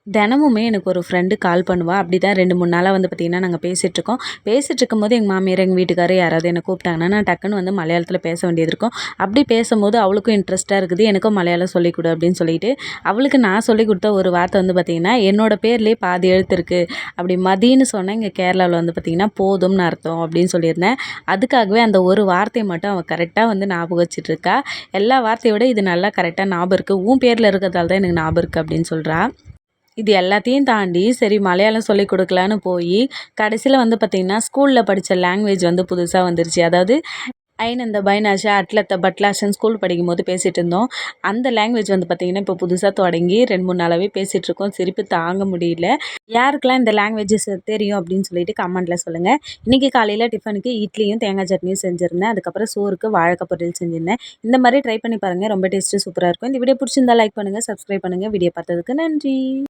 தினமுமே எனக்கு ஒரு ஃப்ரெண்டு கால் பண்ணுவா. அப்படி தான் 2, 3 நாளா வந்து பார்த்திங்கன்னா, நாங்க பேசிகிட்ருக்கோம். பேசிகிட்ருக்கும்போது எங்கள் மாமியார், எங்கள் வீட்டுக்காரர் யாராவது என்ன கூப்பிட்டாங்கன்னா, நான் டக்குன்னு வந்து மலையாளத்தில பேச வேண்டியது இருக்கும். அப்படி பேசும்போது அவளுக்கும் இன்ட்ரெஸ்ட்டாக இருக்குது. எனக்கும் மலையாளம் சொல்லிக் கொடு அப்படின்னு சொல்லிட்டு, அவளுக்கு நான் சொல்லிக் கொடுத்த ஒரு வார்த்தை வந்து பார்த்திங்கன்னா, என்னோட பேர்லேயே பாதி எழுத்து இருக்குது. அப்படி மதின்னு சொன்னா இங்கே கேரளாவில வந்து பார்த்திங்கன்னா, போதும்னு அர்த்தம் அப்படின்னு சொல்லியிருந்தேன். அதுக்காகவே அந்த ஒரு வார்த்தைய மட்டும் அவள் கரெக்ட்டா வந்து ஞாபகம் வச்சுட்ருக்கா. எல்லா வார்த்தைய விட இது நல்லா கரெக்ட்டா ஞாபகம் இருக்கு. உன் பேர்ல இருக்கிறதால தான் எனக்கு ஞாபகம் இருக்கு அப்படின்னு சொல்றா. இது எல்லாத்தையும் தாண்டி சரி மலையாளம் சொல்லிக் கொடுக்கலான்னு போய் கடைசியில் வந்து பார்த்திங்கன்னா ஸ்கூலில் படித்த லாங்குவேஜ் வந்து புதுசாக வந்துருச்சு. அதாவது ஐனந்த பைனாஷா அட்லத்த பட்லாஷன் ஸ்கூல் படிக்கும்போது பேசிகிட்டு இருந்தோம். அந்த லாங்குவேஜ் வந்து பார்த்திங்கன்னா இப்போ புதுசாக தொடங்கி 2, 3 நாளாகவே பேசிகிட்ருக்கோம். சிரிப்பு தாங்க முடியல. யாருக்கெல்லாம் இந்த லாங்குவேஜஸ் தெரியும் அப்படின்னு சொல்லிட்டு கமெண்ட்டில் சொல்லுங்கள். இன்றைக்கி காலையில் டிஃபனுக்கு இட்லியும் தேங்காய் சட்னியும் செஞ்சுருந்தேன். அதுக்கப்புறம் சோறுக்கு வாழைக்காய் பொரியல் செஞ்சுருந்தேன். இந்த மாதிரி ட்ரை பண்ணி பாருங்கள். ரொம்ப டேஸ்ட்டு சூப்பராக இருக்கும். இந்த வீடியோ பிடிச்சிருந்தா லைக் பண்ணுங்கள், சப்ஸ்கிரைப் பண்ணுங்கள். வீடியோ பார்த்ததுக்கு நன்றி.